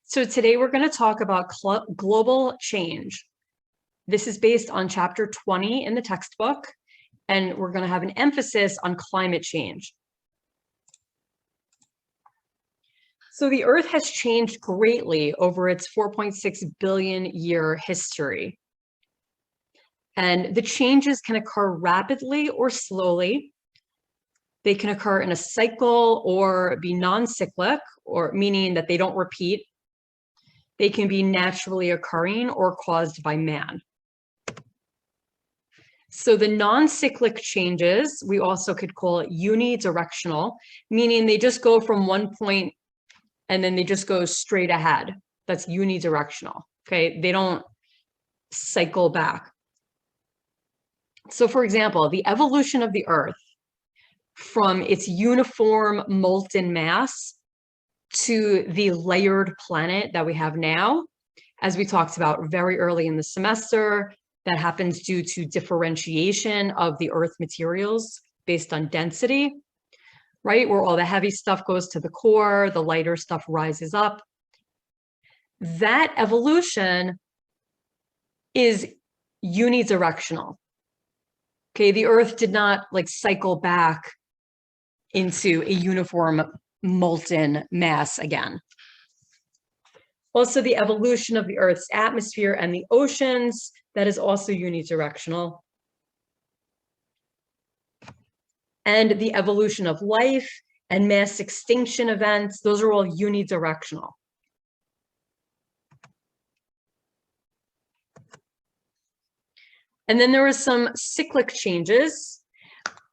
So today we're going to talk about global change. This is based on chapter 20 in the textbook, and we're going to have an emphasis on climate change. So the Earth has changed greatly over its 4.6 billion year history. And the changes can occur rapidly or slowly. They can occur in a cycle or be non-cyclic, or meaning that they don't repeat. They can be naturally occurring or caused by man. So the non-cyclic changes, we also could call it unidirectional, meaning they just go from one point and then they just go straight ahead. That's unidirectional, okay? They don't cycle back. So for example, the evolution of the Earth from its uniform molten mass to the layered planet that we have now, as we talked about very early in the semester, that happens due to differentiation of the Earth materials based on density, right? Where all the heavy stuff goes to the core, the lighter stuff rises up. That evolution is unidirectional. Okay, the Earth did not like cycle back into a uniform molten mass again. Also, the evolution of the Earth's atmosphere and the oceans, that is also unidirectional. And the evolution of life and mass extinction events, those are all unidirectional. And then there are some cyclic changes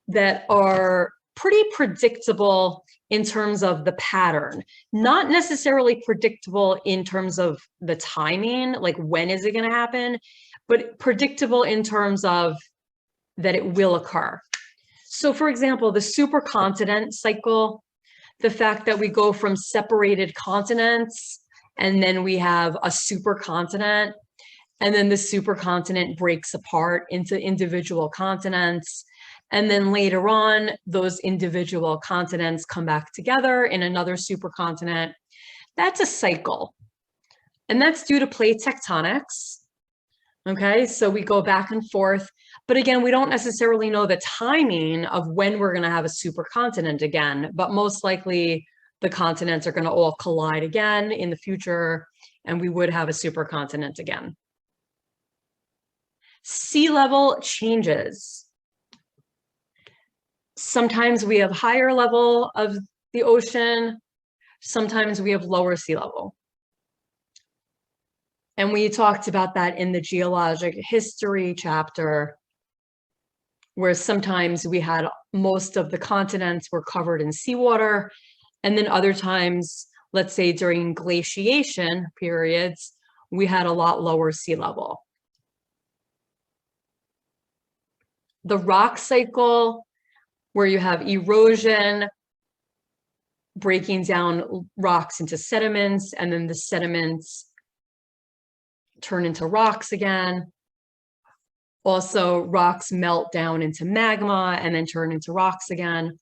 that are pretty predictable in terms of the pattern, not necessarily predictable in terms of the timing, like when is it going to happen, but predictable in terms of that it will occur. So for example, the supercontinent cycle, the fact that we go from separated continents and then we have a supercontinent, and then the supercontinent breaks apart into individual continents. And then later on, those individual continents come back together in another supercontinent. That's a cycle. And that's due to plate tectonics. Okay, so we go back and forth. But again, we don't necessarily know the timing of when we're going to have a supercontinent again. But most likely, the continents are going to all collide again in the future, and we would have a supercontinent again. Sea level changes. Sometimes we have higher level of the ocean, sometimes we have lower sea level. And we talked about that in the geologic history chapter, where sometimes we had most of the continents were covered in seawater, and then other times, let's say during glaciation periods, we had a lot lower sea level. The rock cycle, where you have erosion, breaking down rocks into sediments, and then the sediments turn into rocks again. Also, rocks melt down into magma and then turn into rocks again.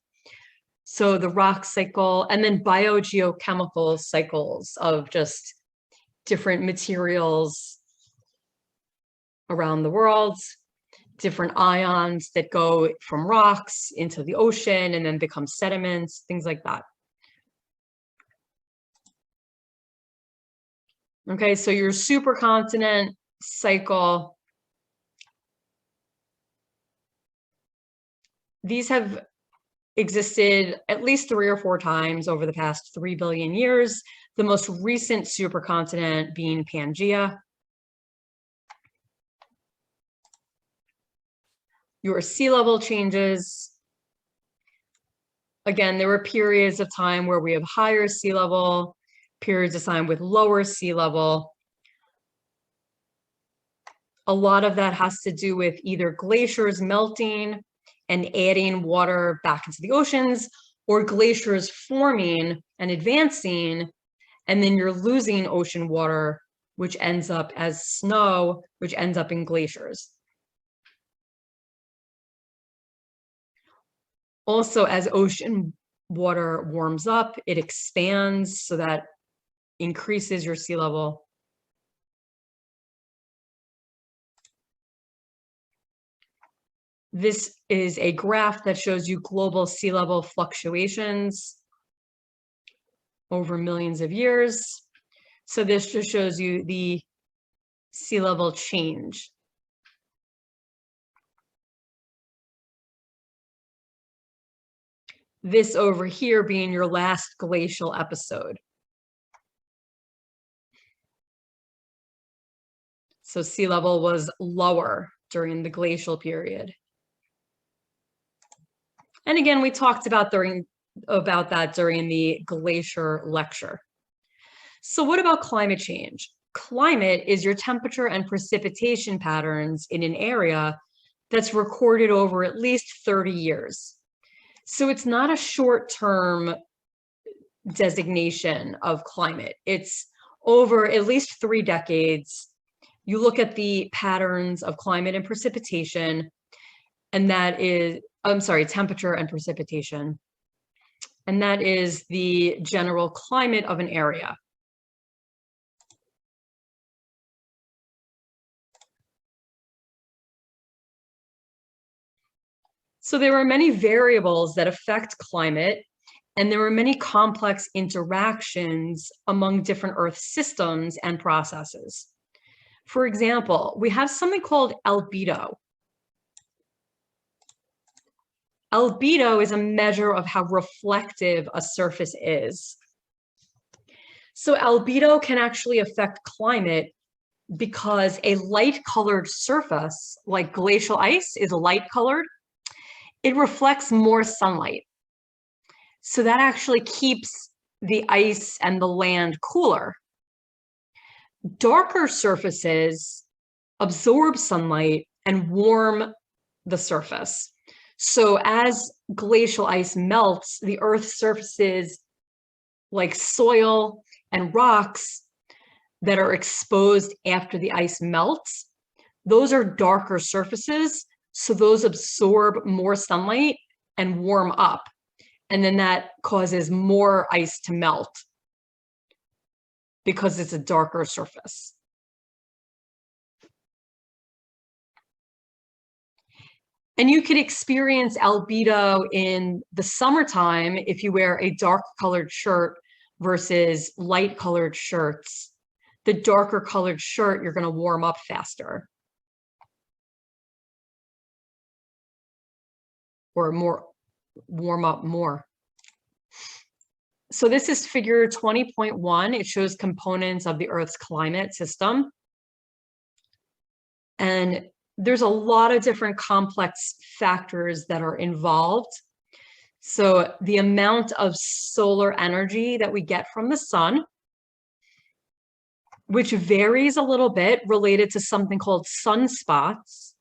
So the rock cycle, and then biogeochemical cycles of just different materials around the world, different ions that go from rocks into the ocean and then become sediments, things like that. Okay, so your supercontinent cycle, these have existed at least 3 or 4 times over the past 3 billion years, the most recent supercontinent being Pangaea. Your sea level changes. Again, there were periods of time where we have higher sea level, periods of time with lower sea level. A lot of that has to do with either glaciers melting and adding water back into the oceans, or glaciers forming and advancing, and then you're losing ocean water, which ends up as snow, which ends up in glaciers. Also, as ocean water warms up, it expands so that increases your sea level. This is a graph that shows you global sea level fluctuations over millions of years. So this just shows you the sea level change. This over here being your last glacial episode. So sea level was lower during the glacial period. And again, we talked about that during the glacier lecture. So what about climate change? Climate is your temperature and precipitation patterns in an area that's recorded over at least 30 years. So it's not a short-term designation of climate. It's over at least 3 decades. You look at the patterns of climate and precipitation, and that is, temperature and precipitation. And that is the general climate of an area. So there are many variables that affect climate, and there are many complex interactions among different Earth systems and processes. For example, we have something called albedo. Albedo is a measure of how reflective a surface is. So albedo can actually affect climate because a light-colored surface, like glacial ice, is light-colored. It reflects more sunlight. So that actually keeps the ice and the land cooler. Darker surfaces absorb sunlight and warm the surface. So as glacial ice melts, the Earth's surfaces like soil and rocks that are exposed after the ice melts, those are darker surfaces. So those absorb more sunlight and warm up. And then that causes more ice to melt because it's a darker surface. And you can experience albedo in the summertime if you wear a dark colored shirt versus light colored shirts. The darker colored shirt, you're going to warm up faster. Or warm up more. So this is figure 20.1. It shows components of the Earth's climate system. And there's a lot of different complex factors that are involved. So the amount of solar energy that we get from the sun, which varies a little bit related to something called sunspots.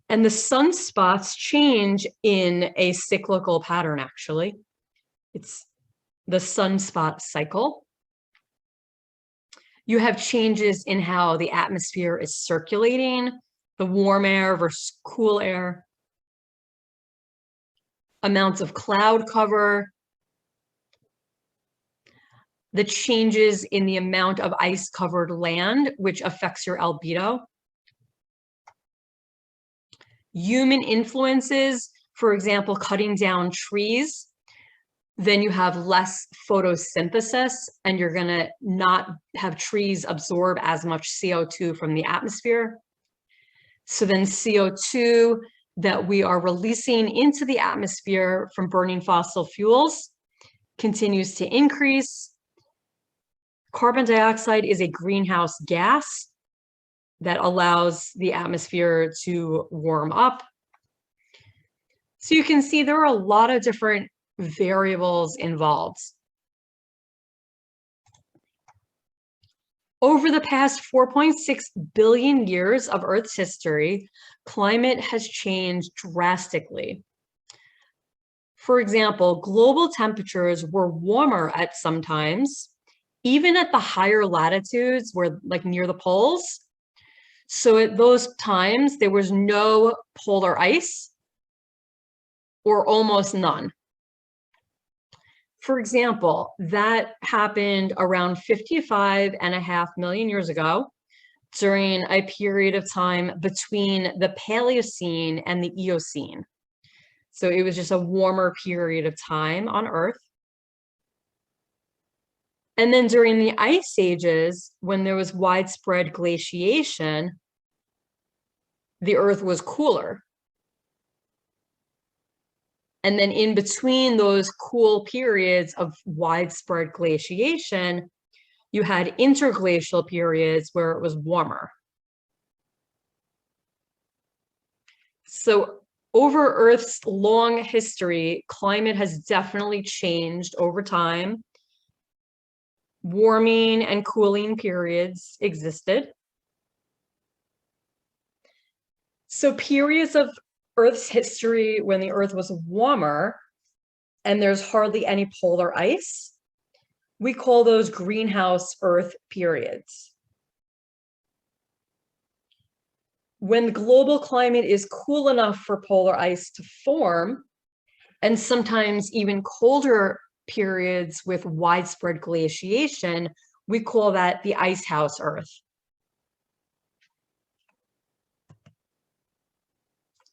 And the sunspots change in a cyclical pattern, actually. It's the sunspot cycle. You have changes in how the atmosphere is circulating, the warm air versus cool air, amounts of cloud cover, the changes in the amount of ice-covered land, which affects your albedo. Human influences, for example, cutting down trees, then you have less photosynthesis and you're going to not have trees absorb as much CO2 from the atmosphere. So then CO2 that we are releasing into the atmosphere from burning fossil fuels continues to increase. Carbon dioxide is a greenhouse gas that allows the atmosphere to warm up. So you can see there are a lot of different variables involved. Over the past 4.6 billion years of Earth's history, climate has changed drastically. For example, global temperatures were warmer at some times, even at the higher latitudes where, like near the poles. So at those times, there was no polar ice or almost none. For example, that happened around 55.5 million years ago during a period of time between the Paleocene and the Eocene. So it was just a warmer period of time on Earth. And then during the ice ages, when there was widespread glaciation, the Earth was cooler. And then in between those cool periods of widespread glaciation, you had interglacial periods where it was warmer. So over Earth's long history, climate has definitely changed over time. Warming and cooling periods existed. So periods of Earth's history when the Earth was warmer and there's hardly any polar ice, we call those greenhouse Earth periods. When global climate is cool enough for polar ice to form, and sometimes even colder periods with widespread glaciation, we call that the icehouse Earth.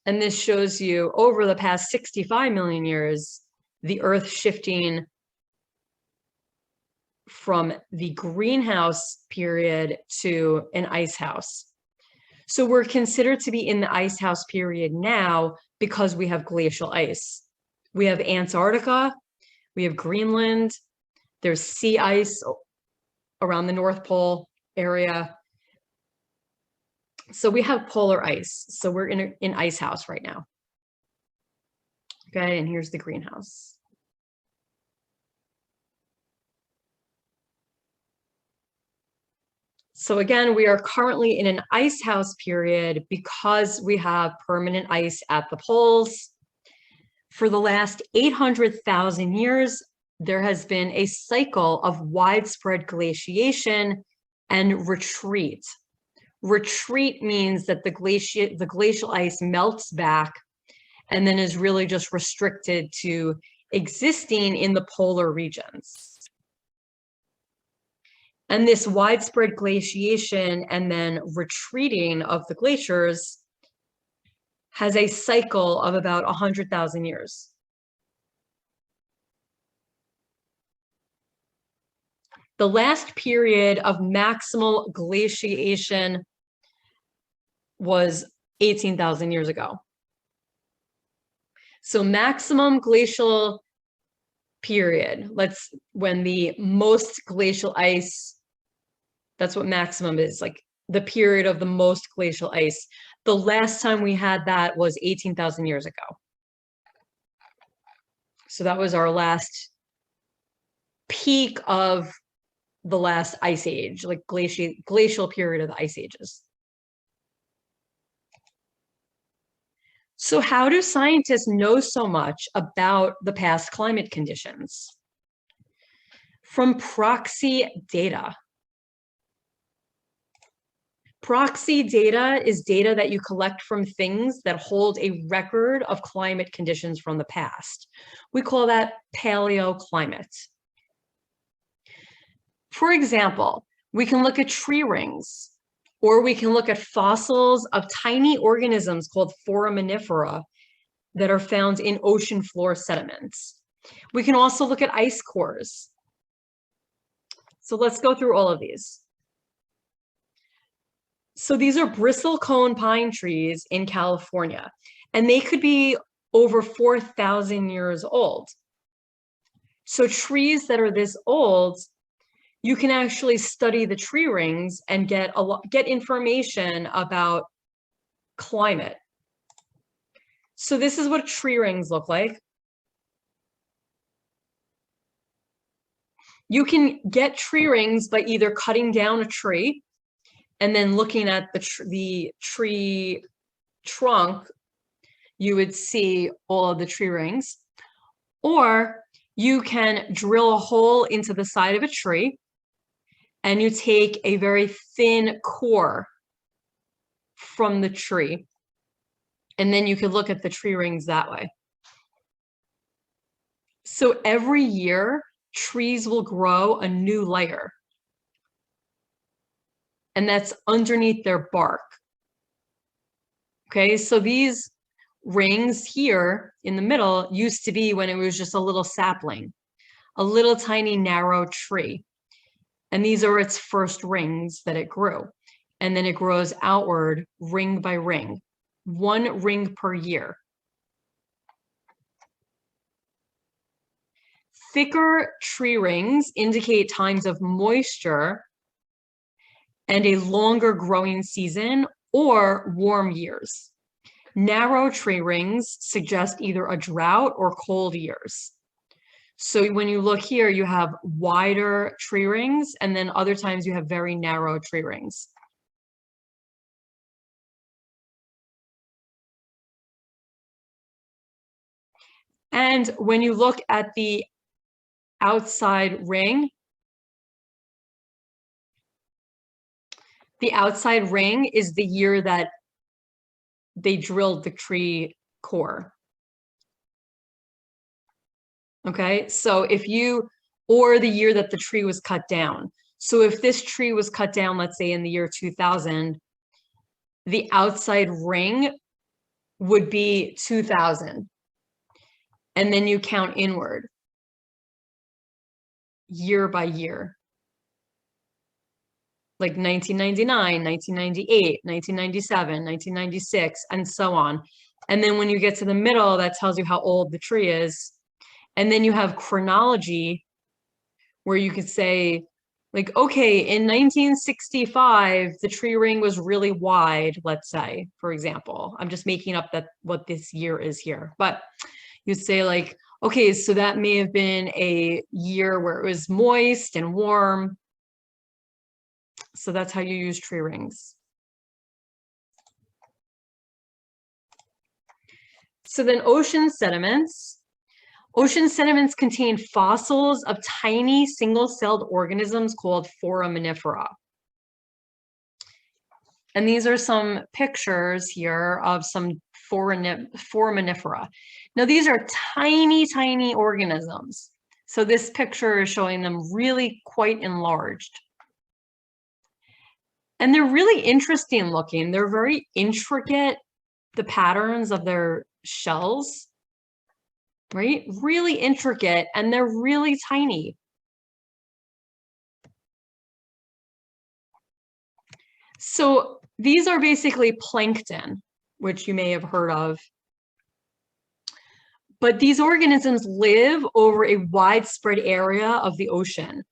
And this shows you over the past 65 million years, the Earth shifting from the greenhouse period to an icehouse. So we're considered to be in the icehouse period now because we have glacial ice. We have Antarctica, we have Greenland, there's sea ice around the North Pole area. So we have polar ice. So we're in an icehouse right now. Okay, and here's the greenhouse. So again, we are currently in an icehouse period because we have permanent ice at the poles. For the last 800,000 years, there has been a cycle of widespread glaciation and retreat. Retreat means that the glacial ice melts back and then is really just restricted to existing in the polar regions. And this widespread glaciation and then retreating of the glaciers has a cycle of about 100,000 years. The last period of maximal glaciation was 18,000 years ago. So maximum glacial period, when the most glacial ice, that's what maximum is, like the period of the most glacial ice. The last time we had that was 18,000 years ago. So that was our last peak of the last ice age, like glacial period of the ice ages. So how do scientists know so much about the past climate conditions? From proxy data. Proxy data is data that you collect from things that hold a record of climate conditions from the past. We call that paleoclimate. For example, we can look at tree rings, or we can look at fossils of tiny organisms called foraminifera that are found in ocean floor sediments. We can also look at ice cores. So let's go through all of these. So these are bristlecone pine trees in California, and they could be over 4,000 years old. So trees that are this old, you can actually study the tree rings and get information about climate. So this is what tree rings look like. You can get tree rings by either cutting down a tree and then looking at the tree trunk, you would see all of the tree rings. Or you can drill a hole into the side of a tree and you take a very thin core from the tree, and then you could look at the tree rings that way. So every year, trees will grow a new layer. And that's underneath their bark. Okay, so these rings here in the middle used to be when it was just a little sapling, a little tiny narrow tree. And these are its first rings that it grew. And then it grows outward ring by ring, one ring per year. Thicker tree rings indicate times of moisture and a longer growing season or warm years. Narrow tree rings suggest either a drought or cold years. So when you look here, you have wider tree rings, and then other times you have very narrow tree rings. And when you look at the outside ring is the year that they drilled the tree core. Okay, so or the year that the tree was cut down. So if this tree was cut down, let's say in the year 2000, the outside ring would be 2000. And then you count inward, year by year. Like 1999, 1998, 1997, 1996, and so on. And then when you get to the middle, that tells you how old the tree is. And then you have chronology, where you could say, like, okay, in 1965, the tree ring was really wide, let's say, for example. I'm just making up what this year is here. But you'd say like, okay, so that may have been a year where it was moist and warm. So that's how you use tree rings. So then ocean sediments. Ocean sediments contain fossils of tiny single-celled organisms called foraminifera. And these are some pictures here of some foraminifera. Now, these are tiny, tiny organisms. So this picture is showing them really quite enlarged. And they're really interesting looking. They're very intricate, the patterns of their shells, right? Really intricate, and they're really tiny. So these are basically plankton, which you may have heard of. But these organisms live over a widespread area of the ocean.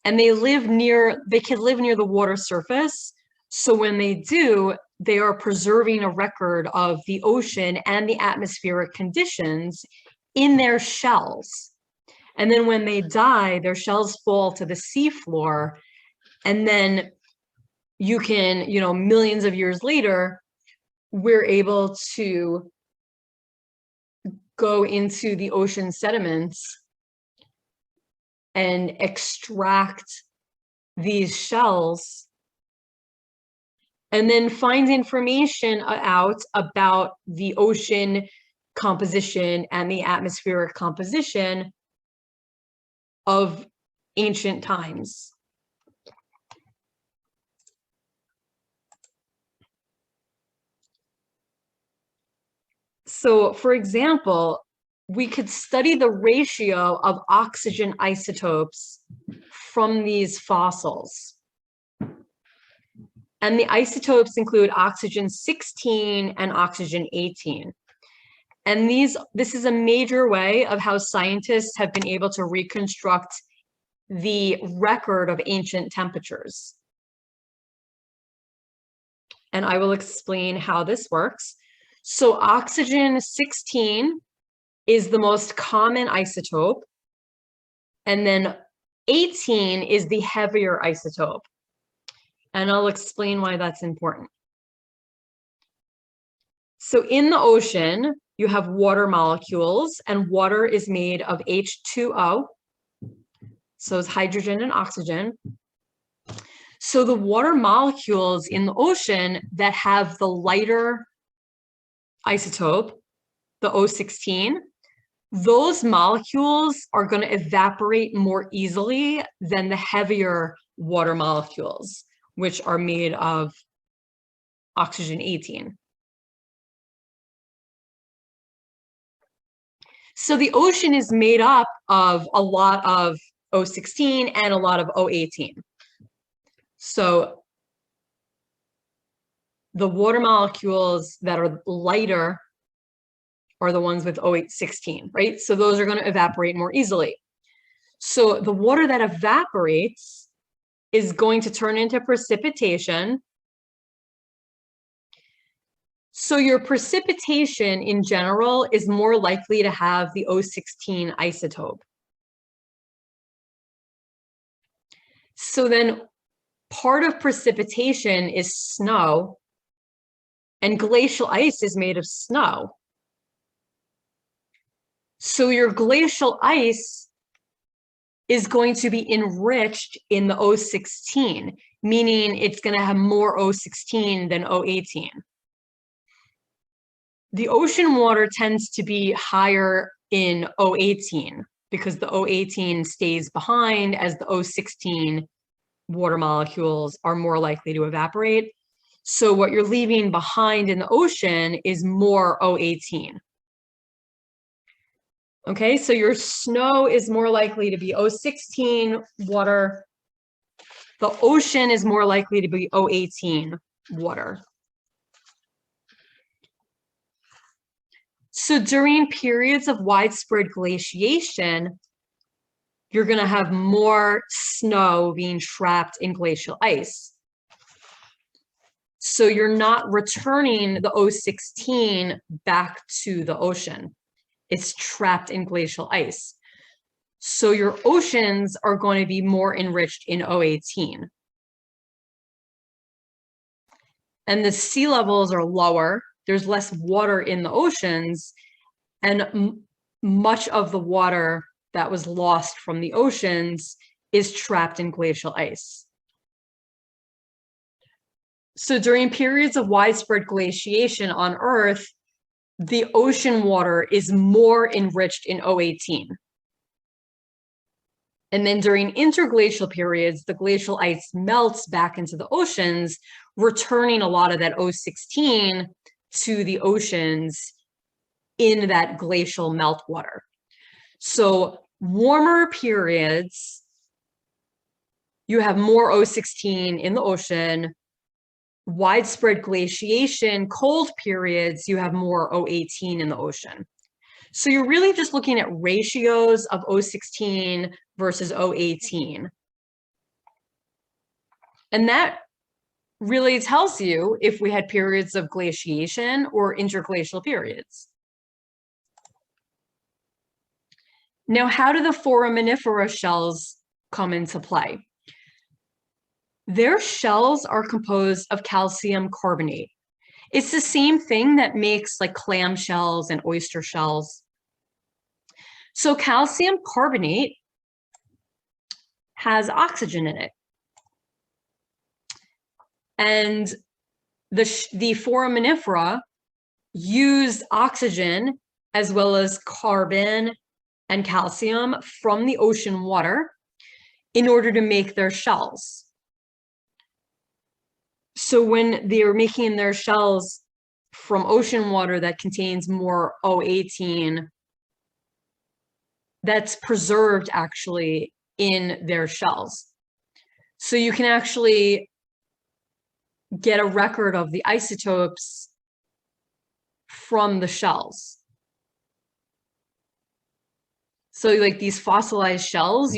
And they can live near the water surface. So when they do, they are preserving a record of the ocean and the atmospheric conditions in their shells. And then when they die, their shells fall to the seafloor. And then you can, millions of years later, we're able to go into the ocean sediments and extract these shells and then find information out about the ocean composition and the atmospheric composition of ancient times. So, for example, we could study the ratio of oxygen isotopes from these fossils. And the isotopes include oxygen 16 and oxygen 18. And this is a major way of how scientists have been able to reconstruct the record of ancient temperatures. And I will explain how this works. So oxygen 16 is the most common isotope. And then 18 is the heavier isotope. And I'll explain why that's important. So in the ocean, you have water molecules, and water is made of H2O. So it's hydrogen and oxygen. So the water molecules in the ocean that have the lighter isotope, the O16, those molecules are going to evaporate more easily than the heavier water molecules, which are made of oxygen 18. So the ocean is made up of a lot of O16 and a lot of O18. So the water molecules that are lighter are the ones with O16, right? So those are going to evaporate more easily. So the water that evaporates is going to turn into precipitation. So your precipitation in general is more likely to have the O16 isotope. So then part of precipitation is snow, and glacial ice is made of snow. So your glacial ice is going to be enriched in the O16, meaning it's going to have more O16 than O18. The ocean water tends to be higher in O18 because the O18 stays behind as the O16 water molecules are more likely to evaporate. So what you're leaving behind in the ocean is more O18. Okay, so your snow is more likely to be O16 water. The ocean is more likely to be O18 water. So during periods of widespread glaciation, you're going to have more snow being trapped in glacial ice. So you're not returning the O16 back to the ocean. It's trapped in glacial ice. So your oceans are going to be more enriched in O18. And the sea levels are lower. There's less water in the oceans, and much of the water that was lost from the oceans is trapped in glacial ice. So during periods of widespread glaciation on Earth, the ocean water is more enriched in O18. And then during interglacial periods, the glacial ice melts back into the oceans, returning a lot of that O16 to the oceans in that glacial meltwater. So warmer periods, you have more O16 in the ocean. Widespread glaciation, cold periods, you have more O18 in the ocean. So you're really just looking at ratios of O16 versus O18. And that really tells you if we had periods of glaciation or interglacial periods. Now, how do the foraminifera shells come into play? Their shells are composed of calcium carbonate. It's the same thing that makes like clam shells and oyster shells. So calcium carbonate has oxygen in it. And the foraminifera use oxygen as well as carbon and calcium from the ocean water in order to make their shells. So when they're making their shells from ocean water that contains more O18, that's preserved actually in their shells. So you can actually get a record of the isotopes from the shells. So like these fossilized shells,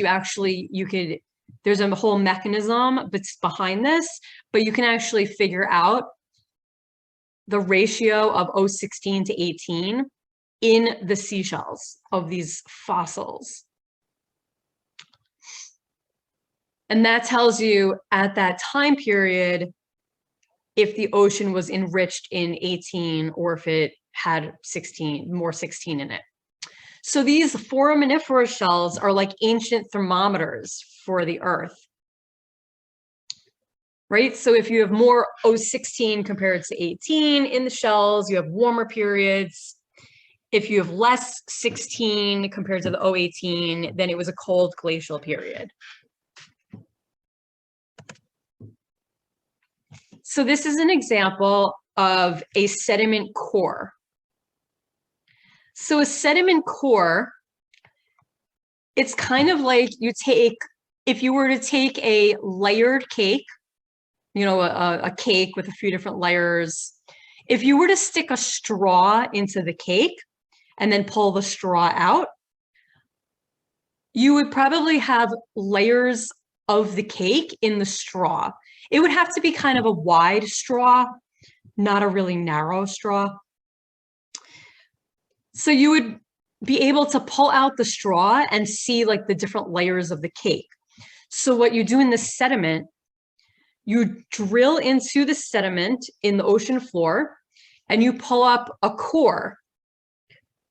there's a whole mechanism behind this, but you can actually figure out the ratio of O16 to 18 in the seashells of these fossils. And that tells you at that time period if the ocean was enriched in 18 or if it had more 16 in it. So these foraminifera shells are like ancient thermometers for the Earth, right? So if you have more O16 compared to 18 in the shells, you have warmer periods. If you have less 16 compared to the 018, then it was a cold glacial period. So this is an example of a sediment core. So a sediment core, it's kind of like if you were to take a layered cake, you know, a cake with a few different layers, if you were to stick a straw into the cake and then pull the straw out, you would probably have layers of the cake in the straw. It would have to be kind of a wide straw, not a really narrow straw. So you would be able to pull out the straw and see like the different layers of the cake. So what you do in the sediment, you drill into the sediment in the ocean floor and you pull up a core,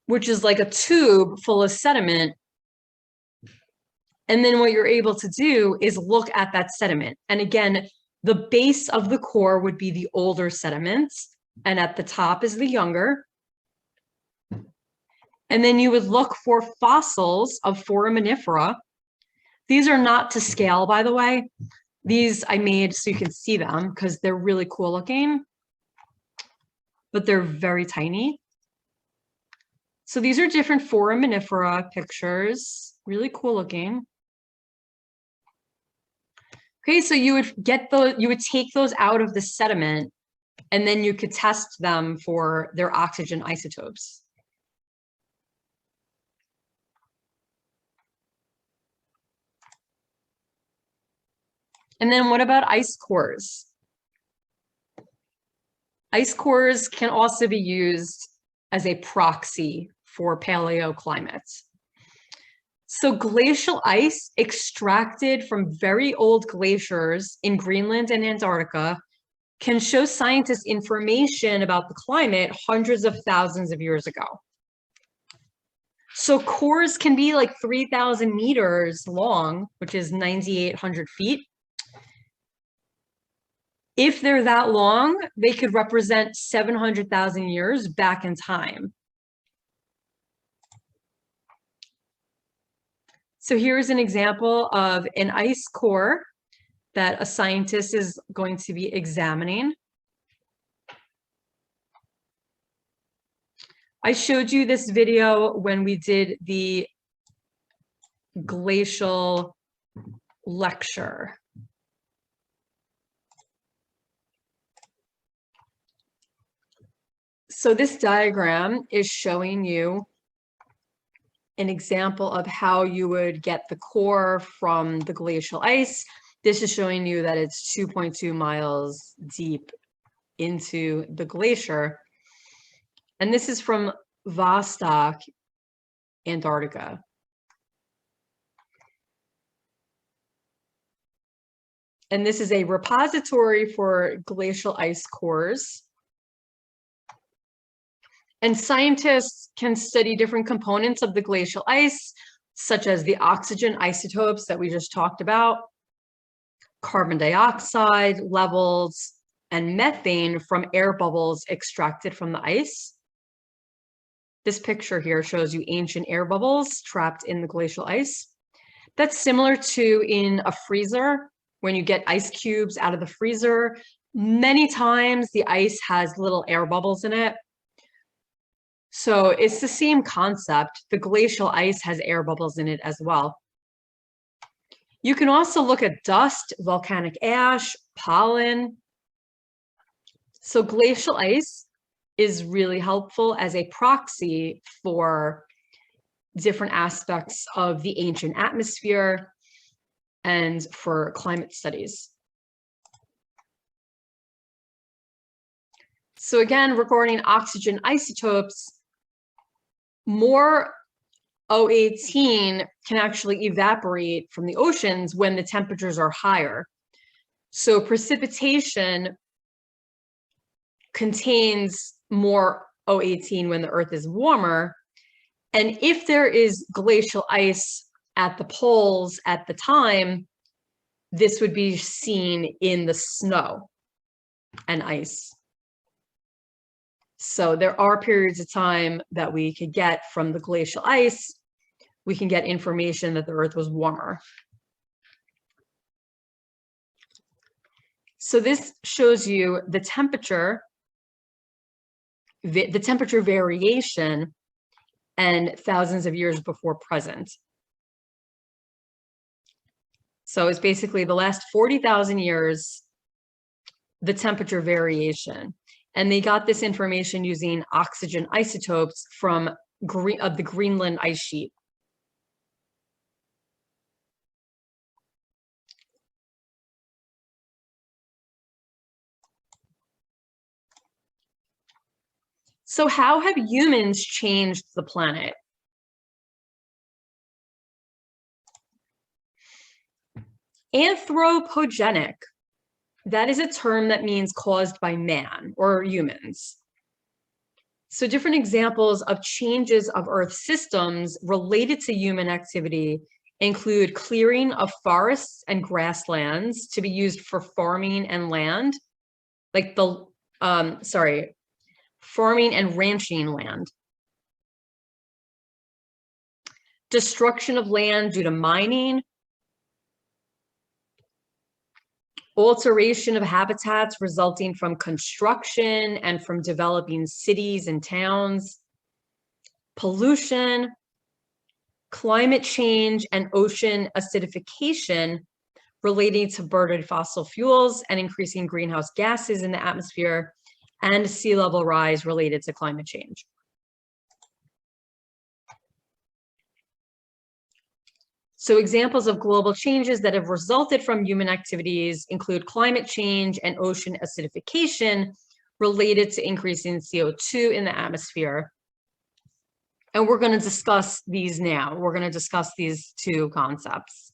which is like a tube full of sediment. And then what you're able to do is look at that sediment. And again, the base of the core would be the older sediments, and at the top is the younger. And then you would look for fossils of foraminifera. These are not to scale, by the way. These I made so you can see them because they're really cool looking, but they're very tiny. So these are different foraminifera pictures, really cool looking. Okay, so you would take those out of the sediment and then you could test them for their oxygen isotopes. And then what about ice cores? Ice cores can also be used as a proxy for paleoclimates. So glacial ice extracted from very old glaciers in Greenland and Antarctica can show scientists information about the climate hundreds of thousands of years ago. So cores can be like 3,000 meters long, which is 9,800 feet. If they're that long, they could represent 700,000 years back in time. So here's an example of an ice core that a scientist is going to be examining. I showed you this video when we did the glacial lecture. So this diagram is showing you an example of how you would get the core from the glacial ice. This is showing you that it's 2.2 miles deep into the glacier. And this is from Vostok, Antarctica. And this is a repository for glacial ice cores. And scientists can study different components of the glacial ice, such as the oxygen isotopes that we just talked about, carbon dioxide levels, and methane from air bubbles extracted from the ice. This picture here shows you ancient air bubbles trapped in the glacial ice. That's similar to in a freezer, when you get ice cubes out of the freezer. Many times the ice has little air bubbles in it. So it's the same concept. The glacial ice has air bubbles in it as well. You can also look at dust, volcanic ash, pollen. So glacial ice is really helpful as a proxy for different aspects of the ancient atmosphere and for climate studies. So again, regarding oxygen isotopes, more O18 can actually evaporate from the oceans when the temperatures are higher. So precipitation contains more O18 when the Earth is warmer. And if there is glacial ice at the poles at the time, this would be seen in the snow and ice. So there are periods of time that we could get from the glacial ice. We can get information that the Earth was warmer. So this shows you the temperature variation and thousands of years before present. So it's basically the last 40,000 years, the temperature variation. And they got this information using oxygen isotopes from the Greenland ice sheet. So how have humans changed the planet? Anthropogenic. That is a term that means caused by man or humans. So different examples of changes of Earth systems related to human activity include clearing of forests and grasslands to be used for farming and land, like farming and ranching land. Destruction of land due to mining. Alteration of habitats resulting from construction and from developing cities and towns. Pollution, climate change, and ocean acidification relating to burning fossil fuels and increasing greenhouse gases in the atmosphere, and sea level rise related to climate change. So examples of global changes that have resulted from human activities include climate change and ocean acidification related to increasing CO2 in the atmosphere. And we're going to discuss these now. We're going to discuss these two concepts.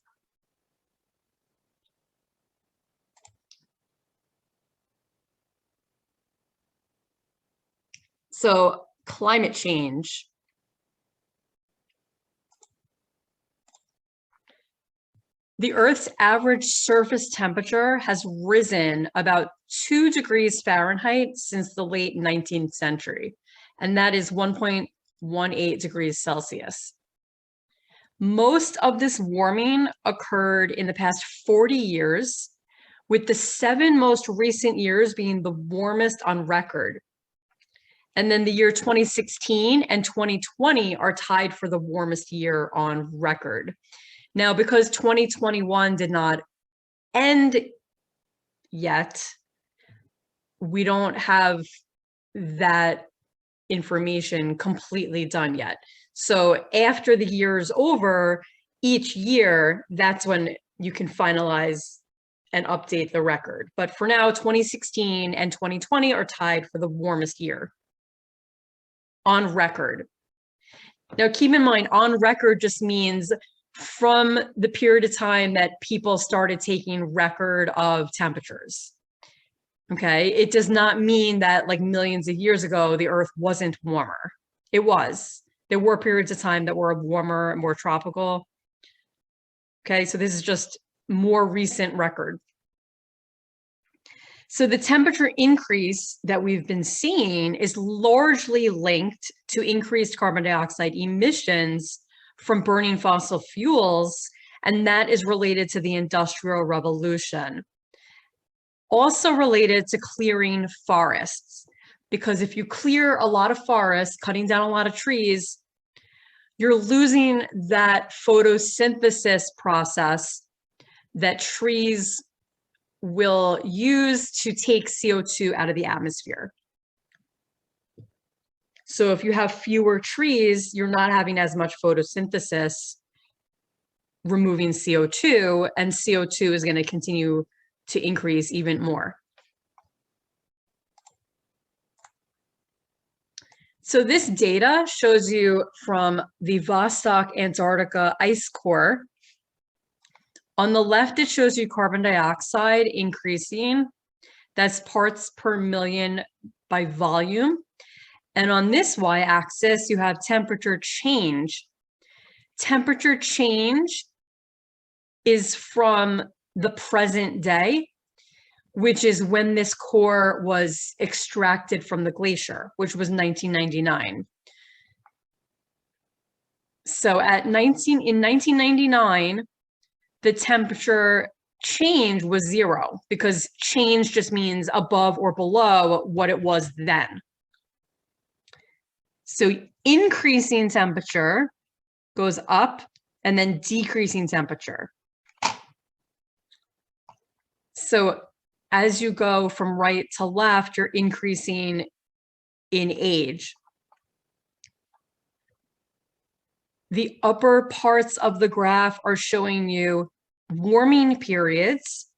So climate change. The Earth's average surface temperature has risen about 2 degrees Fahrenheit since the late 19th century, and that is 1.18 degrees Celsius. Most of this warming occurred in the past 40 years, with the 7 most recent years being the warmest on record. And then the year 2016 and 2020 are tied for the warmest year on record. Now, because 2021 did not end yet, we don't have that information completely done yet. So after the year is over, each year, that's when you can finalize and update the record. But for now, 2016 and 2020 are tied for the warmest year on record. Now, keep in mind, on record just means from the period of time that people started taking record of temperatures. Okay, it does not mean that like millions of years ago, the Earth wasn't warmer. It was. There were periods of time that were warmer, more tropical. Okay, so this is just more recent record. So the temperature increase that we've been seeing is largely linked to increased carbon dioxide emissions from burning fossil fuels, and that is related to the Industrial Revolution. Also related to clearing forests, because if you clear a lot of forests, cutting down a lot of trees, you're losing that photosynthesis process that trees will use to take CO2 out of the atmosphere. So if you have fewer trees, you're not having as much photosynthesis removing CO2, and CO2 is going to continue to increase even more. So this data shows you from the Vostok Antarctica ice core. On the left, it shows you carbon dioxide increasing. That's parts per million by volume. And on this y-axis, you have temperature change. Temperature change is from the present day, which is when this core was extracted from the glacier, which was 1999. So in 1999, the temperature change was 0 because change just means above or below what it was then. So increasing temperature goes up and then decreasing temperature. So as you go from right to left, you're increasing in age. The upper parts of the graph are showing you warming periods.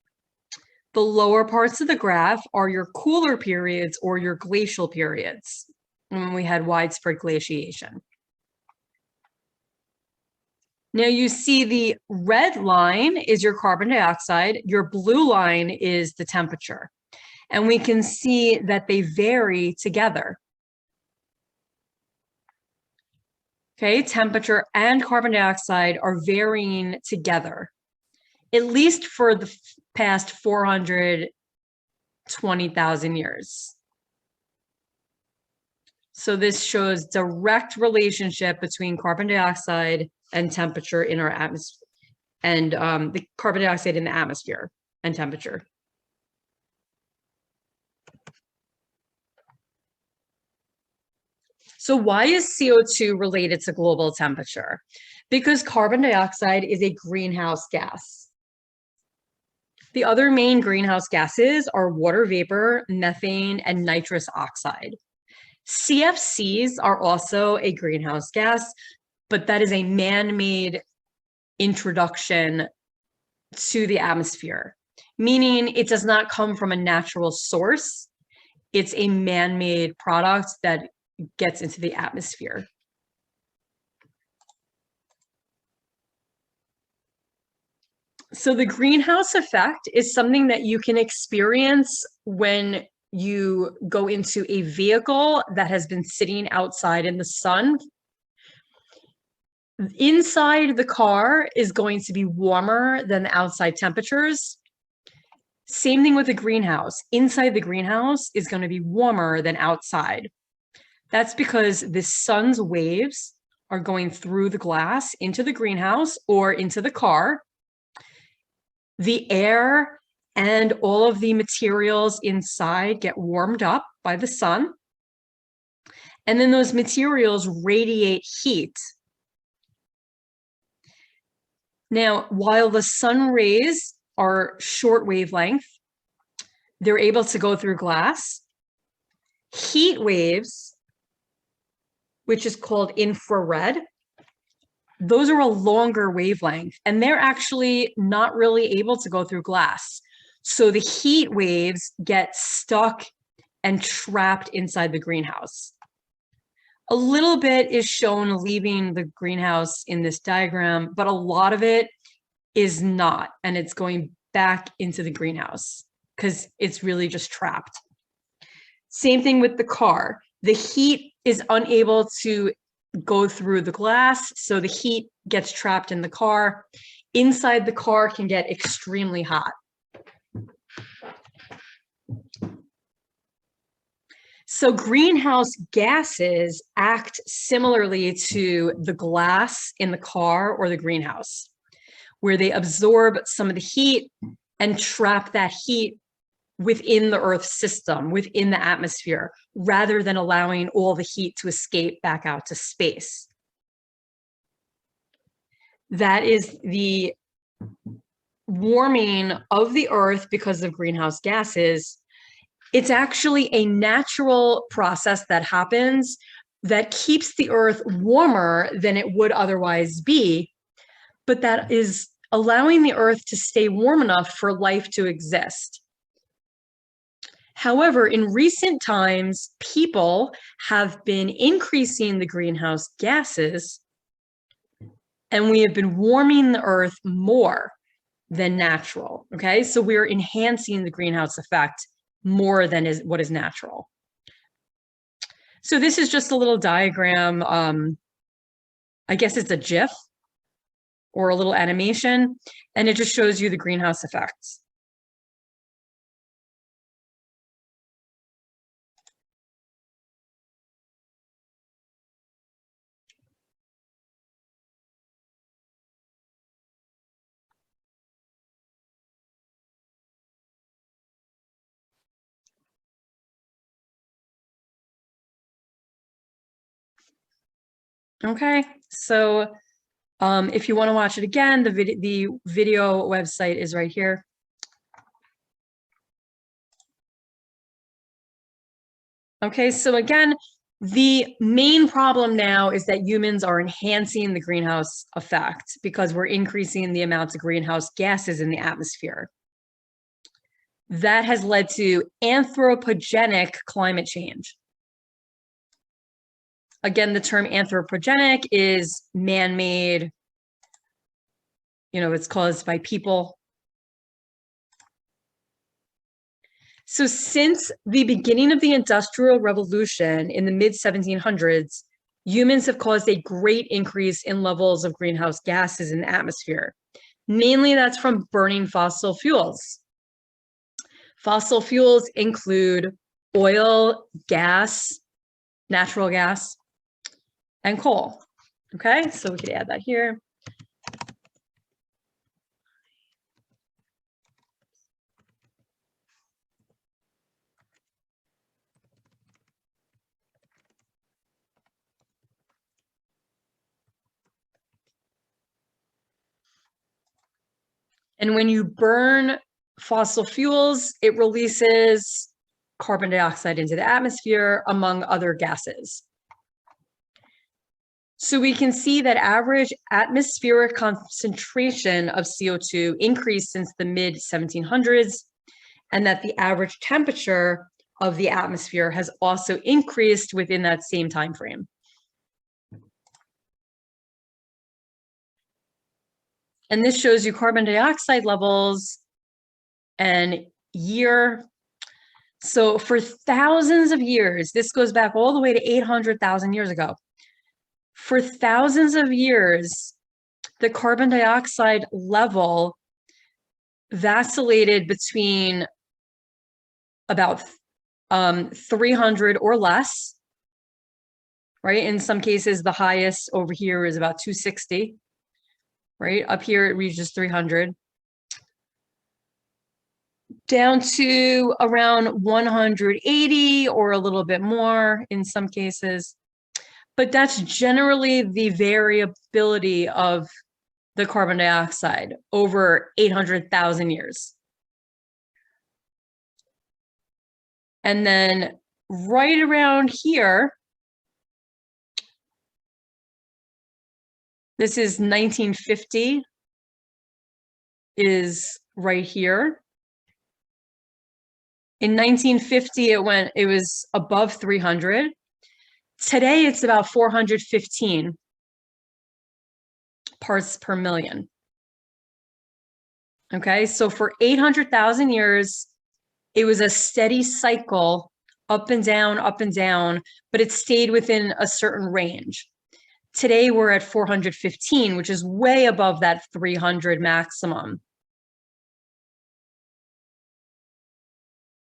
The lower parts of the graph are your cooler periods or your glacial periods when we had widespread glaciation. Now you see the red line is your carbon dioxide, your blue line is the temperature. And we can see that they vary together. Okay, temperature and carbon dioxide are varying together, at least for the past 420,000 years. So this shows direct relationship between carbon dioxide and temperature in our atmosphere, and the carbon dioxide in the atmosphere and temperature. So why is CO2 related to global temperature? Because carbon dioxide is a greenhouse gas. The other main greenhouse gases are water vapor, methane, and nitrous oxide. CFCs are also a greenhouse gas, but that is a man-made introduction to the atmosphere, meaning it does not come from a natural source. It's a man-made product that gets into the atmosphere. So the greenhouse effect is something that you can experience when you go into a vehicle that has been sitting outside in the sun. Inside the car is going to be warmer than the outside temperatures. Same thing with the greenhouse. Inside the greenhouse is going to be warmer than outside. That's because the sun's waves are going through the glass into the greenhouse or into the car. The air and all of the materials inside get warmed up by the sun. And then those materials radiate heat. Now, while the sun rays are short wavelength, they're able to go through glass. Heat waves, which is called infrared, those are a longer wavelength, and they're actually not really able to go through glass. So the heat waves get stuck and trapped inside the greenhouse. A little bit is shown leaving the greenhouse in this diagram, but a lot of it is not, and it's going back into the greenhouse because it's really just trapped. Same thing with the car. The heat is unable to go through the glass, so the heat gets trapped in the car. Inside the car can get extremely hot. So greenhouse gases act similarly to the glass in the car or the greenhouse, where they absorb some of the heat and trap that heat within the Earth's system, within the atmosphere, rather than allowing all the heat to escape back out to space. That is the warming of the Earth because of greenhouse gases. It's actually a natural process that happens that keeps the Earth warmer than it would otherwise be, but that is allowing the Earth to stay warm enough for life to exist. However, in recent times, people have been increasing the greenhouse gases, and we have been warming the Earth more than natural, okay? So we're enhancing the greenhouse effect more than what is natural. So this is just a little diagram. I guess it's a GIF or a little animation, and it just shows you the greenhouse effects. Okay, so if you want to watch it again, the video website is right here. Okay, so again, the main problem now is that humans are enhancing the greenhouse effect because we're increasing the amounts of greenhouse gases in the atmosphere. That has led to anthropogenic climate change. Again, the term anthropogenic is man-made, it's caused by people. So since the beginning of the Industrial Revolution in the mid-1700s, humans have caused a great increase in levels of greenhouse gases in the atmosphere. Mainly that's from burning fossil fuels. Fossil fuels include oil, gas, natural gas, and coal. Okay, so we could add that here. And when you burn fossil fuels, it releases carbon dioxide into the atmosphere, among other gases. So we can see that average atmospheric concentration of CO2 increased since the mid-1700s, and that the average temperature of the atmosphere has also increased within that same time frame. And this shows you carbon dioxide levels and year. So for thousands of years, this goes back all the way to 800,000 years ago. For thousands of years, the carbon dioxide level vacillated between about 300 or less, right? In some cases, the highest over here is about 260, right? Up here, it reaches 300. Down to around 180 or a little bit more in some cases. But that's generally the variability of the carbon dioxide over 800,000 years. And then right around here, this is 1950, is right here. In 1950, it was above 300. Today, it's about 415 parts per million. Okay, so for 800,000 years, it was a steady cycle, up and down, but it stayed within a certain range. Today, we're at 415, which is way above that 300 maximum.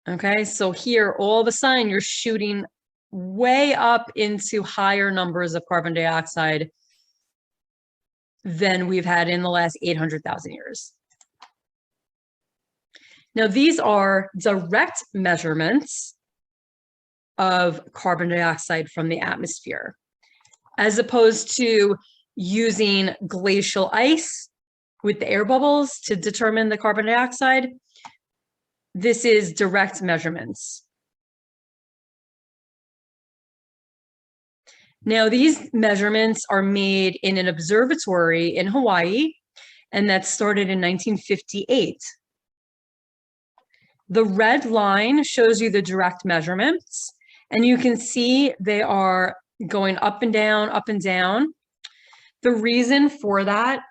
Okay, so here, all of a sudden, you're shooting way up into higher numbers of carbon dioxide than we've had in the last 800,000 years. Now, these are direct measurements of carbon dioxide from the atmosphere, as opposed to using glacial ice with the air bubbles to determine the carbon dioxide. This is direct measurements. Now, these measurements are made in an observatory in Hawaii, and that started in 1958. The red line shows you the direct measurements, and you can see they are going up and down, up and down. The reason for that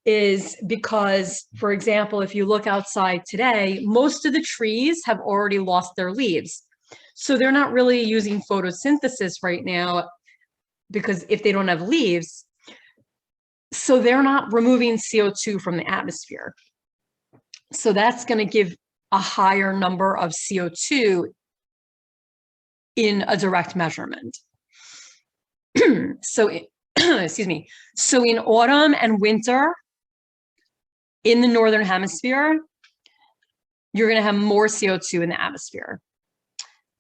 is because, for example, if you look outside today, most of the trees have already lost their leaves. So they're not really using photosynthesis right now, because if they don't have leaves, so they're not removing CO2 from the atmosphere. So that's going to give a higher number of CO2 in a direct measurement. So, excuse me. So in autumn and winter, in the Northern Hemisphere, you're going to have more CO2 in the atmosphere.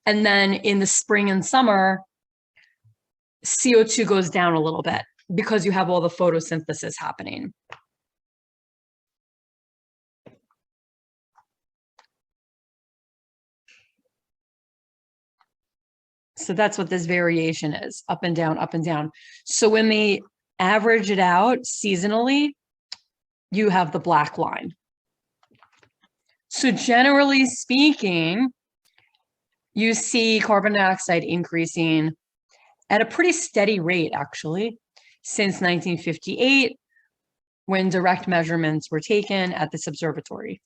And then in the spring and summer, CO2 goes down a little bit because you have all the photosynthesis happening. So that's what this variation is, up and down, up and down. So when they average it out seasonally, you have the black line. So generally speaking, you see carbon dioxide increasing at a pretty steady rate, actually, since 1958, when direct measurements were taken at this observatory.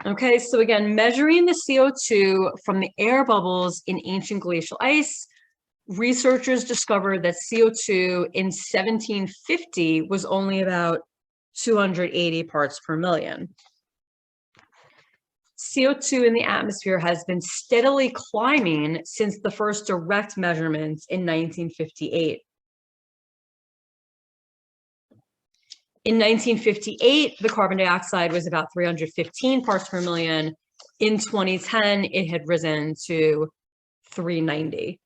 Okay, so again, measuring the CO2 from the air bubbles in ancient glacial ice, researchers discovered that CO2 in 1750 was only about 280 parts per million. CO2 in the atmosphere has been steadily climbing since the first direct measurements in 1958. In 1958, the carbon dioxide was about 315 parts per million. In 2010, it had risen to 390.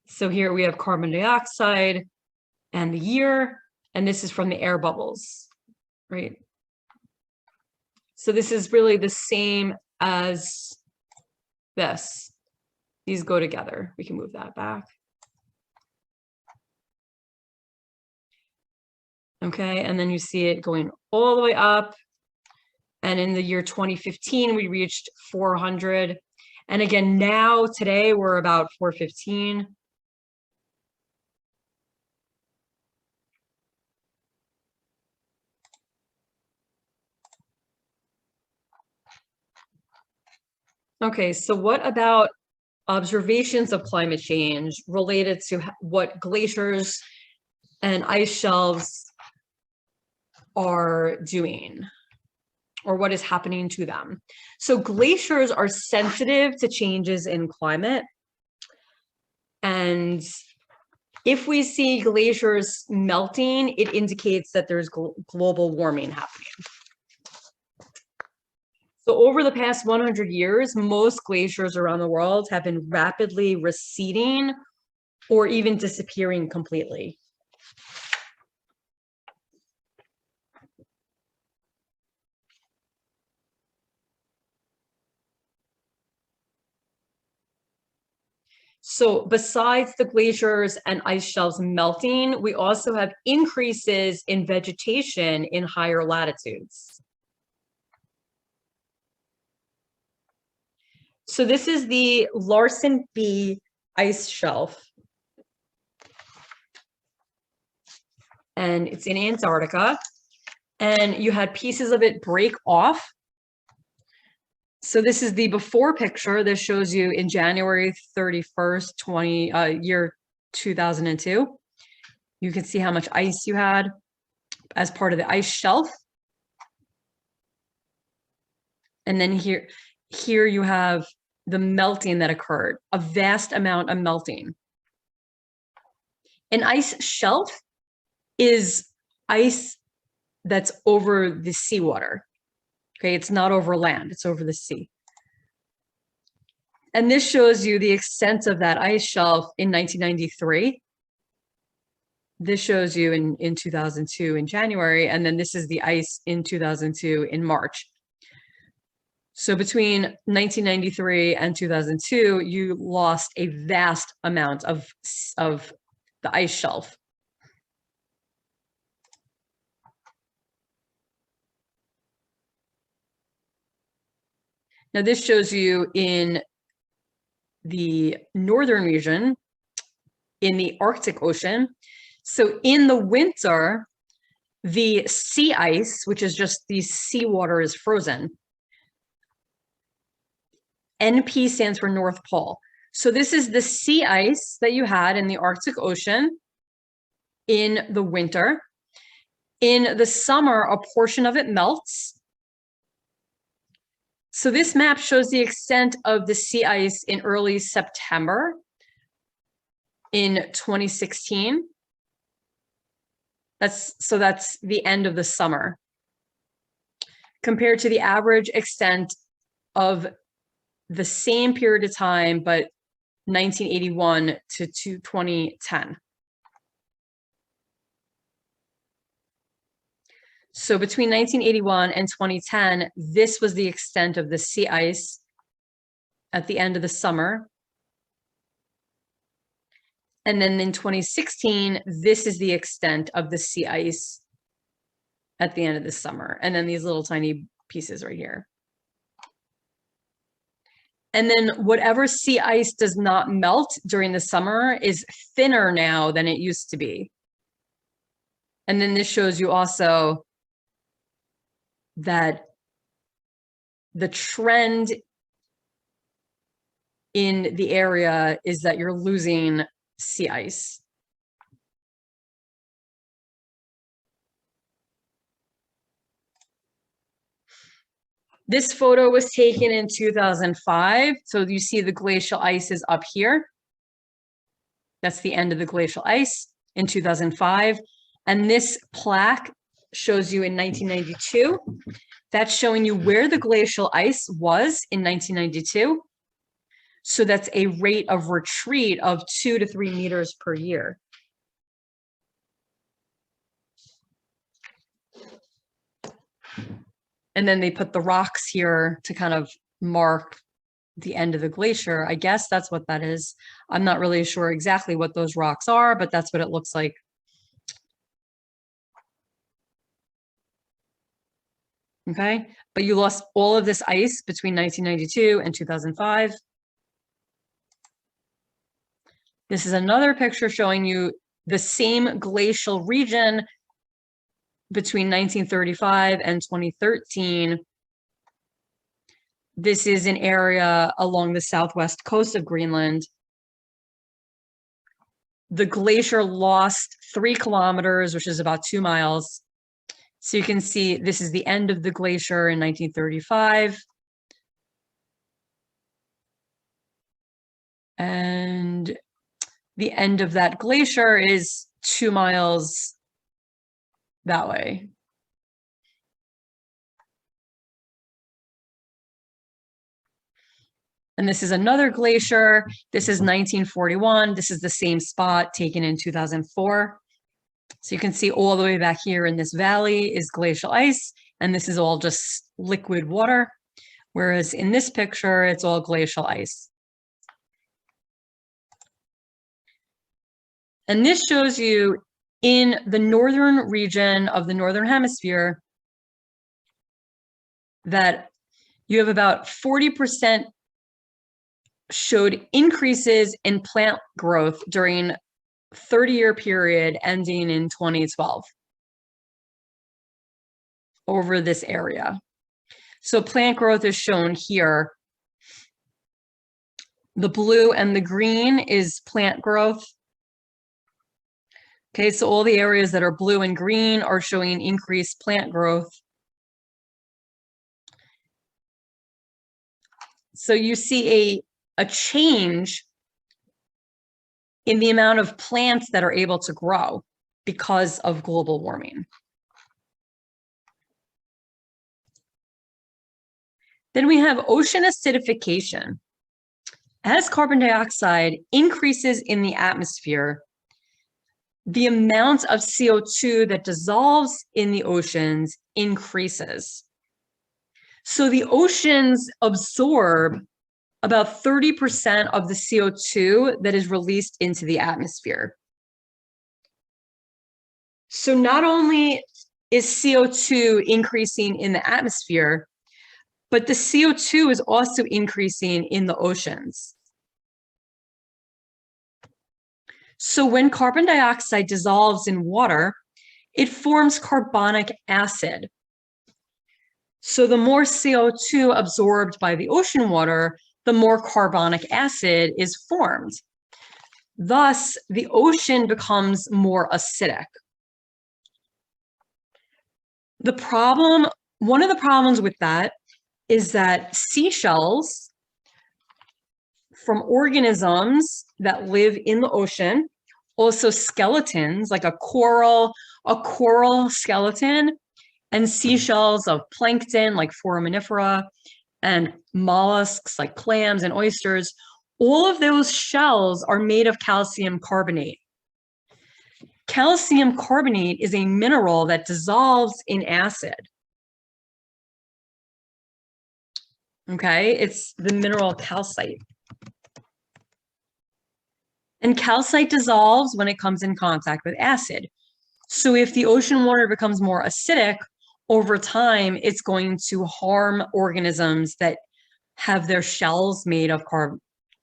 So here we have carbon dioxide and the year, and this is from the air bubbles, right? So this is really the same as this. These go together. We can move that back. Okay, and then you see it going all the way up. And in the year 2015, we reached 400. And again, now, today, we're about 415. Okay, so what about observations of climate change related to what glaciers and ice shelves are doing, or what is happening to them? So glaciers are sensitive to changes in climate. And if we see glaciers melting, it indicates that there's global warming happening. So over the past 100 years, most glaciers around the world have been rapidly receding or even disappearing completely. So besides the glaciers and ice shelves melting, we also have increases in vegetation in higher latitudes. So this is the Larsen B ice shelf. And it's in Antarctica. And you had pieces of it break off. So this is the before picture. This shows you in January 31st, year 2002. You can see how much ice you had as part of the ice shelf. And then here you have the melting that occurred, a vast amount of melting. An ice shelf is ice that's over the seawater. Okay, it's not over land, it's over the sea. And this shows you the extent of that ice shelf in 1993. This shows you in 2002 in January, and then this is the ice in 2002 in March. So between 1993 and 2002, you lost a vast amount of the ice shelf. Now this shows you in the northern region, in the Arctic Ocean. So in the winter, the sea ice, which is just the seawater, is frozen. NP stands for North Pole. So this is the sea ice that you had in the Arctic Ocean in the winter. In the summer, a portion of it melts. So this map shows the extent of the sea ice in early September in 2016. So that's the end of the summer, compared to the average extent of the same period of time, but 1981 to 2010. So between 1981 and 2010, this was the extent of the sea ice at the end of the summer. And then in 2016, this is the extent of the sea ice at the end of the summer. And then these little tiny pieces right here. And then whatever sea ice does not melt during the summer is thinner now than it used to be. And then this shows you also that the trend in the area is that you're losing sea ice. This photo was taken in 2005. So you see the glacial ice is up here. That's the end of the glacial ice in 2005. And this plaque shows you in 1992. That's showing you where the glacial ice was in 1992. So that's a rate of retreat of 2 to 3 meters per year. And then they put the rocks here to kind of mark the end of the glacier. I guess that's what that is. I'm not really sure exactly what those rocks are, but that's what it looks like. Okay, but you lost all of this ice between 1992 and 2005. This is another picture showing you the same glacial region between 1935 and 2013. This is an area along the southwest coast of Greenland. The glacier lost 3 kilometers, which is about 2 miles. So you can see this is the end of the glacier in 1935. And the end of that glacier is 2 miles that way. And this is another glacier. This is 1941. This is the same spot taken in 2004. So you can see all the way back here in this valley is glacial ice, and this is all just liquid water. Whereas in this picture, it's all glacial ice. And this shows you in the northern region of the Northern Hemisphere that you have about 40% showed increases in plant growth during 30-year period ending in 2012 over this area. So plant growth is shown here. The blue and the green is plant growth. Okay, so all the areas that are blue and green are showing increased plant growth. So you see a change in the amount of plants that are able to grow because of global warming. Then we have ocean acidification. As carbon dioxide increases in the atmosphere, the amount of CO2 that dissolves in the oceans increases. So the oceans absorb about 30% of the CO2 that is released into the atmosphere. So not only is CO2 increasing in the atmosphere, but the CO2 is also increasing in the oceans. So when carbon dioxide dissolves in water, it forms carbonic acid. So the more CO2 absorbed by the ocean water, the more carbonic acid is formed. Thus, the ocean becomes more acidic. One of the problems with that is that seashells from organisms that live in the ocean Also skeletons, like a coral skeleton, and seashells of plankton like foraminifera, and mollusks like clams and oysters. All of those shells are made of calcium carbonate. Calcium carbonate is a mineral that dissolves in acid. Okay, it's the mineral calcite. And calcite dissolves when it comes in contact with acid. So if the ocean water becomes more acidic, over time, it's going to harm organisms that have their shells made of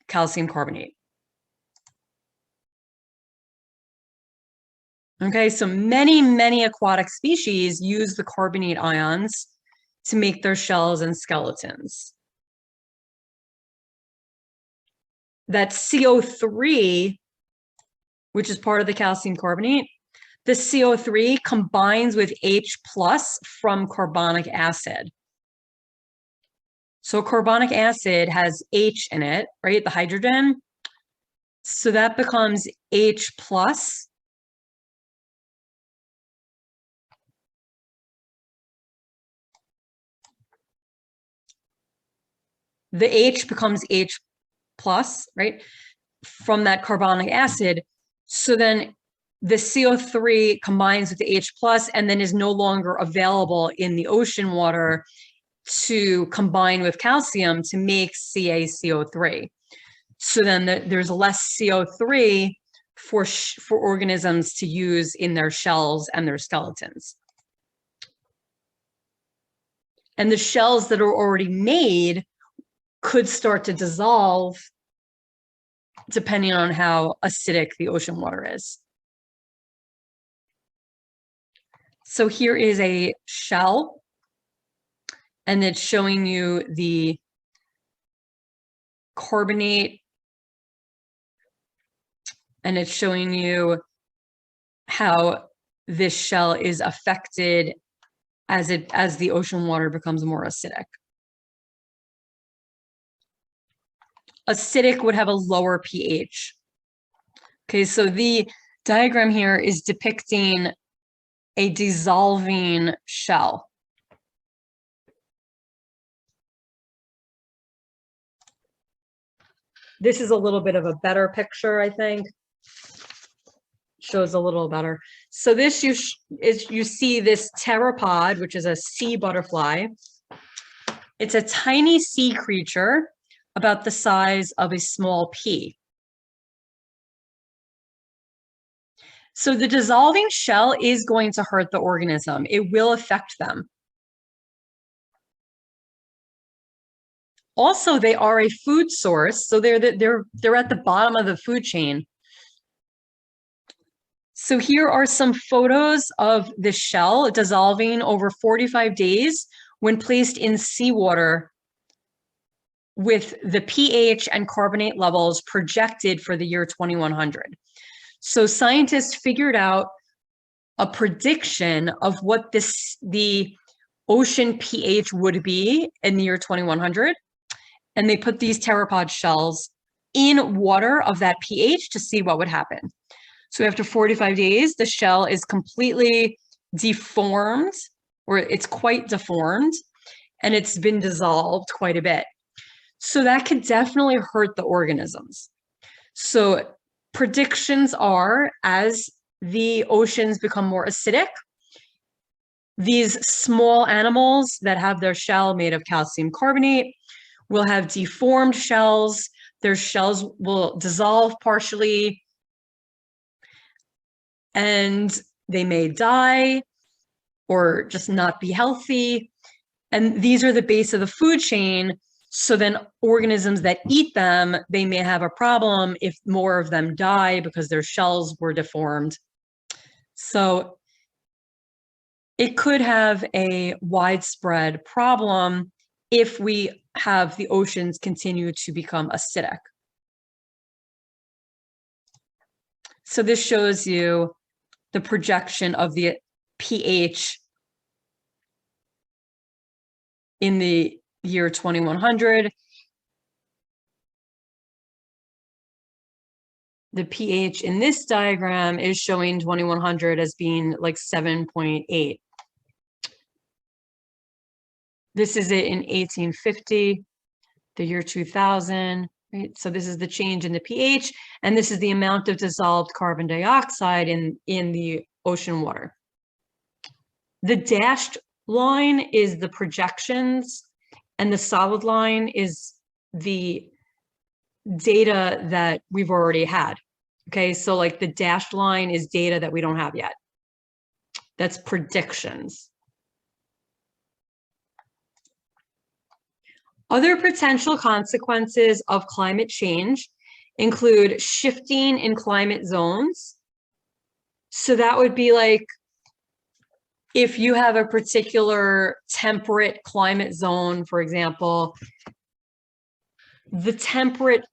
calcium carbonate. Okay, so many aquatic species use the carbonate ions to make their shells and skeletons. That CO3, which is part of the calcium carbonate, the CO3 combines with H plus from carbonic acid. So carbonic acid has H in it, right? The hydrogen. So that becomes H plus. The H becomes H plus, right? From that carbonic acid. So then the CO3 combines with the H plus and then is no longer available in the ocean water to combine with calcium to make CaCO3. So then there's less CO3 for organisms to use in their shells and their skeletons. And the shells that are already made could start to dissolve depending on how acidic the ocean water is. So here is a shell, and it's showing you the carbonate, and it's showing you how this shell is affected as the ocean water becomes more acidic. Acidic would have a lower pH. Okay, so the diagram here is depicting a dissolving shell. This is a little bit of a better picture, I think. Shows a little better. So this you see this pteropod, which is a sea butterfly. It's a tiny sea creature about the size of a small pea. So the dissolving shell is going to hurt the organism. It will affect them. Also, they are a food source, so they're at the bottom of the food chain. So here are some photos of the shell dissolving over 45 days when placed in seawater with the pH and carbonate levels projected for the year 2100. So scientists figured out a prediction of what the ocean pH would be in the year 2100. And they put these pteropod shells in water of that pH to see what would happen. So after 45 days, the shell is completely deformed, or it's quite deformed, and it's been dissolved quite a bit. So that could definitely hurt the organisms. So predictions are, as the oceans become more acidic, these small animals that have their shell made of calcium carbonate will have deformed shells. Their shells will dissolve partially, and they may die or just not be healthy. And these are the base of the food chain. So then organisms that eat them, they may have a problem if more of them die because their shells were deformed. So it could have a widespread problem if we have the oceans continue to become acidic. So this shows you the projection of the pH in the year 2100. the pH in this diagram is showing 2100 as being like 7.8. This is it in 1850, the year 2000, right? So this is the change in the pH, and this is the amount of dissolved carbon dioxide in the ocean water. The dashed line is the projections, and the solid line is the data that we've already had. Okay, so like the dashed line is data that we don't have yet. That's predictions. Other potential consequences of climate change include shifting in climate zones. So that would be like if you have a particular temperate climate zone, for example, the temperate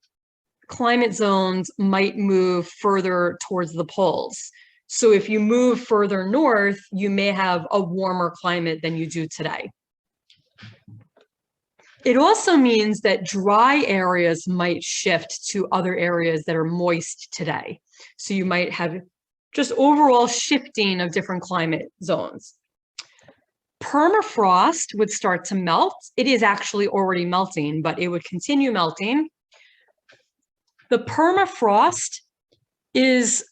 climate zones might move further towards the poles. So if you move further north, you may have a warmer climate than you do today. It also means that dry areas might shift to other areas that are moist today. So you might have just overall shifting of different climate zones. Permafrost would start to melt. It is actually already melting, but it would continue melting. The permafrost is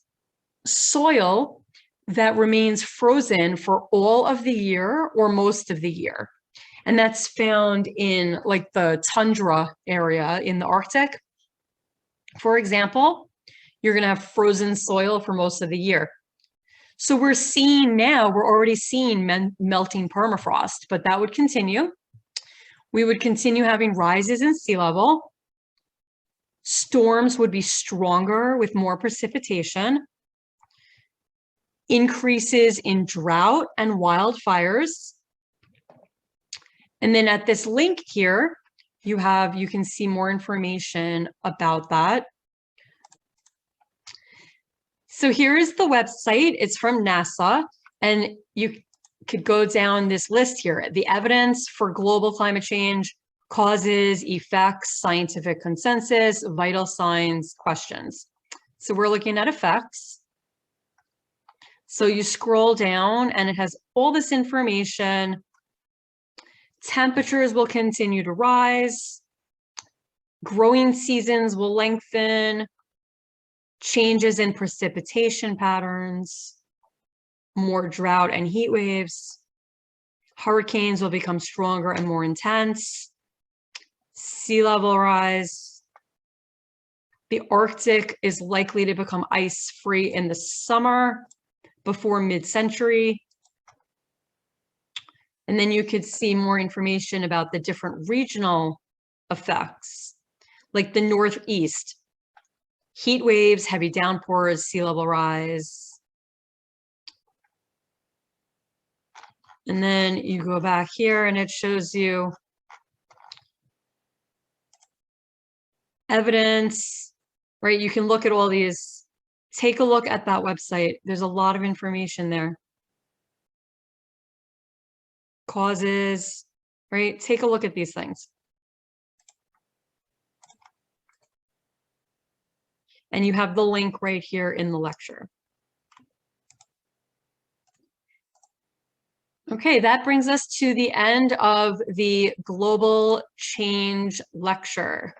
soil that remains frozen for all of the year or most of the year. And that's found in like the tundra area in the Arctic. For example, you're going to have frozen soil for most of the year. So we're already seeing melting permafrost, but that would continue. We would continue having rises in sea level. Storms would be stronger with more precipitation. Increases in drought and wildfires. And then at this link here, you can see more information about that. So here is the website. It's from NASA, and you could go down this list here. The evidence for global climate change, causes, effects, scientific consensus, vital signs, questions. So we're looking at effects. So you scroll down and it has all this information. Temperatures will continue to rise. Growing seasons will lengthen. Changes in precipitation patterns. More drought and heat waves. Hurricanes will become stronger and more intense. Sea level rise. The Arctic is likely to become ice-free in the summer before mid-century. And then you could see more information about the different regional effects, like the Northeast, heat waves, heavy downpours, sea level rise. And then you go back here and it shows you evidence, right? You can look at all these. Take a look at that website. There's a lot of information there. Causes, right? Take a look at these things. And you have the link right here in the lecture. Okay, that brings us to the end of the global change lecture.